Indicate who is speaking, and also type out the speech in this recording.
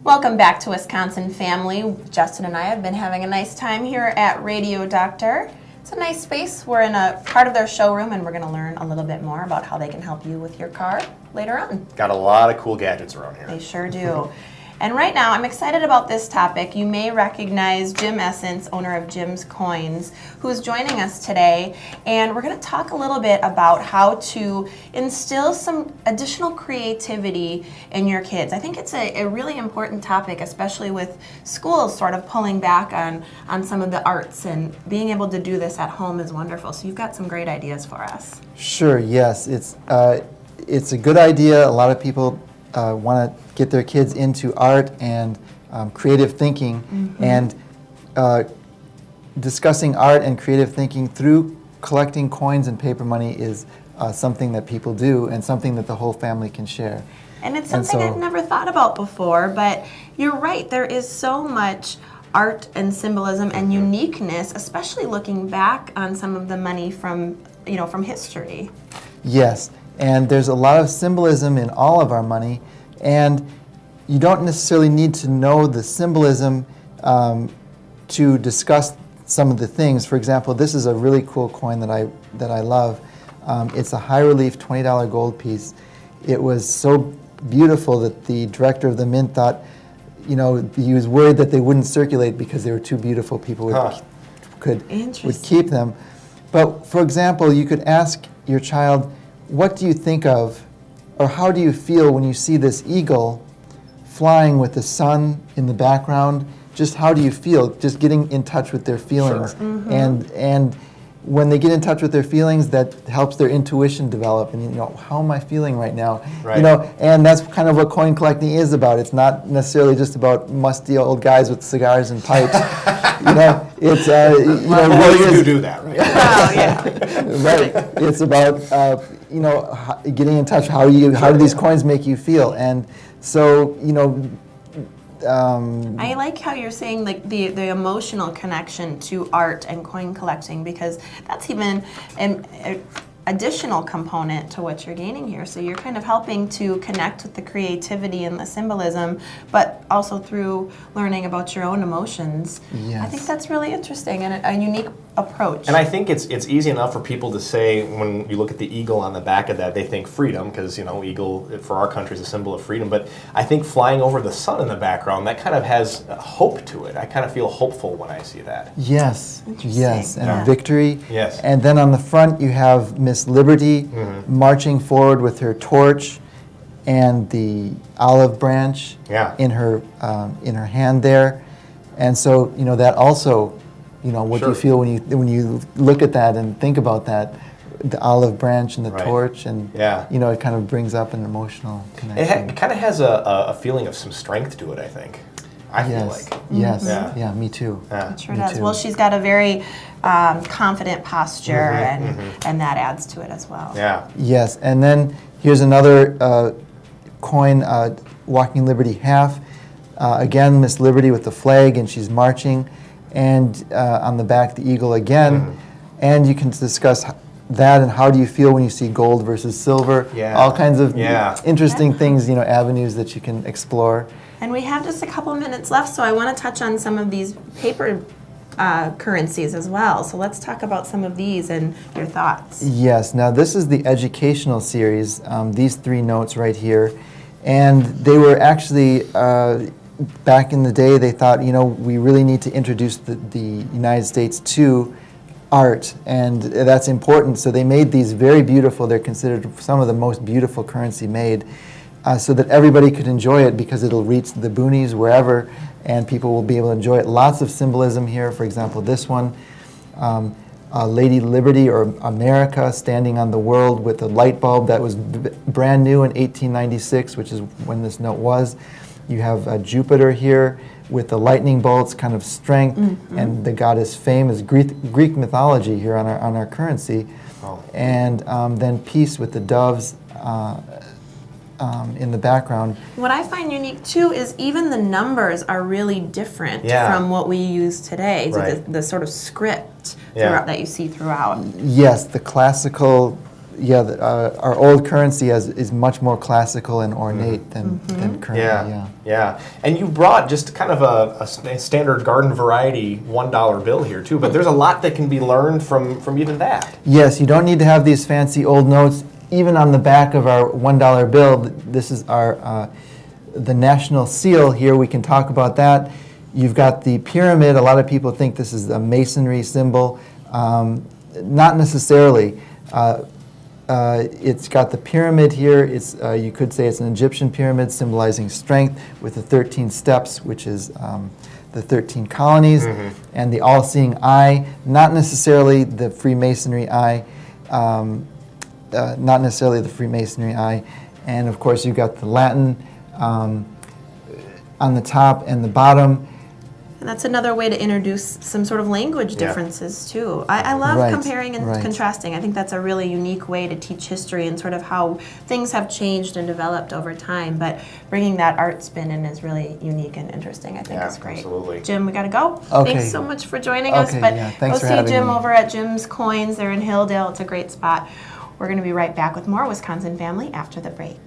Speaker 1: Welcome back to Wisconsin Family. Justin and I have been having a nice time here at Radio Doctor. It's a nice space. We're in a part of their showroom, and we're going to learn a little bit more about how they can help you with your car later on.
Speaker 2: Got a lot of cool gadgets around here.
Speaker 1: They sure do. And right now, I'm excited about this topic. You may recognize Jim Essence, owner of Jim's Coins, who's joining us today. And we're going to talk a little bit about how to instill some additional creativity in your kids. I think it's a really important topic, especially with schools sort of pulling back on some of the arts, and being able to do this at home is wonderful. So you've got some great ideas for us.
Speaker 3: Sure, yes. It's a good idea. A lot of people want to get their kids into art and creative thinking, and discussing art and creative thinking through collecting coins and paper money is something that people do, and something that the whole family can share.
Speaker 1: And it's something I've never thought about before, but you're right, there is so much art and symbolism and uniqueness, especially looking back on some of the money from history.
Speaker 3: Yes. And there's a lot of symbolism in all of our money, and you don't necessarily need to know the symbolism to discuss some of the things. For example, this is a really cool coin that I love. It's a high relief $20 gold piece. It was so beautiful that the director of the mint thought, he was worried that they wouldn't circulate because they were too beautiful. People would keep them. But for example, you could ask your child, what do you think of, or how do you feel when you see this eagle flying with the sun in the background? Just how do you feel? Just getting in touch with their feelings.
Speaker 2: Sure.
Speaker 3: And when they get in touch with their feelings, that helps their intuition develop. And how am I feeling right now?
Speaker 2: Right.
Speaker 3: And that's kind of what coin collecting is about. It's not necessarily just about musty old guys with cigars and pipes. It's
Speaker 2: you do that, right?
Speaker 1: Oh, yeah.
Speaker 3: Right. It's about getting in touch. How do these coins make you feel? And so
Speaker 1: I like how you're saying the emotional connection to art and coin collecting, because that's even an additional component to what you're gaining here. So you're kind of helping to connect with the creativity and the symbolism, but also through learning about your own emotions.
Speaker 3: Yes.
Speaker 1: I think that's really interesting and a unique approach.
Speaker 2: And I think it's easy enough for people to say, when you look at the eagle on the back of that, they think freedom, because eagle for our country is a symbol of freedom. But I think flying over the sun in the background, that kind of has hope to it. I kind of feel hopeful when I see that.
Speaker 3: Yes, yes, and victory.
Speaker 2: Yes.
Speaker 3: And then on the front you have Miss Liberty marching forward with her torch and the olive branch in her hand there. And so that also, what do you feel when you look at that and think about that, the olive branch and the torch, and it kind of brings up an emotional connection.
Speaker 2: It kind of has a feeling of some strength to it, I think. I feel like.
Speaker 3: Yes. Yeah, me too.
Speaker 1: It sure does. Well, she's got a very confident posture, and that adds to it as well.
Speaker 2: Yeah.
Speaker 3: Yes, and then here's another coin, Walking Liberty half. Again, Miss Liberty with the flag, and she's marching. And on the back, the eagle again. And you can discuss that and how do you feel when you see gold versus silver. All kinds of interesting things, avenues that you can explore.
Speaker 1: And we have just a couple minutes left, so I want to touch on some of these paper currencies as well. So let's talk about some of these and your thoughts.
Speaker 3: Yes, now this is the educational series, these 3 notes right here. And they were actually, back in the day, they thought, we really need to introduce the United States to art, and that's important. So they made these very beautiful. They're considered some of the most beautiful currency made, so that everybody could enjoy it, because it'll reach the boonies wherever, and people will be able to enjoy it. Lots of symbolism here. For example, this one, Lady Liberty, or America, standing on the world with a light bulb that was brand new in 1896, which is when this note was. You have Jupiter here with the lightning bolts, kind of strength, and the goddess Fame is Greek mythology here on our currency. And then peace with the doves in the background.
Speaker 1: What I find unique too is even the numbers are really different from what we use today.
Speaker 2: Right.
Speaker 1: The sort of script that you see throughout.
Speaker 3: Yes, the classical our old currency is much more classical and ornate than currently.
Speaker 2: Yeah. And you brought just kind of a standard garden variety $1 bill here too, but there's a lot that can be learned from even that.
Speaker 3: Yes, you don't need to have these fancy old notes. Even on the back of our $1 bill, this is our the national seal here. We can talk about that. You've got the pyramid. A lot of people think this is a masonry symbol. Not necessarily. It's got the pyramid here. It's you could say it's an Egyptian pyramid symbolizing strength with the 13 steps, which is the 13 colonies, and the all-seeing eye. Not necessarily the Freemasonry eye. Not necessarily the Freemasonry eye. And of course, you've got the Latin on the top and the bottom.
Speaker 1: And that's another way to introduce some sort of language differences too. I love comparing and contrasting. I think that's a really unique way to teach history and sort of how things have changed and developed over time. But bringing that art spin in is really unique and interesting. I think is great.
Speaker 2: Absolutely.
Speaker 1: Jim, we got to go.
Speaker 3: Okay.
Speaker 1: Thanks so much for joining us.
Speaker 3: Okay,
Speaker 1: But
Speaker 3: thanks
Speaker 1: go
Speaker 3: for
Speaker 1: see
Speaker 3: having
Speaker 1: Jim
Speaker 3: me.
Speaker 1: over at Jim's Coins. They're in Hilldale. It's a great spot. We're going to be right back with more Wisconsin Family after the break.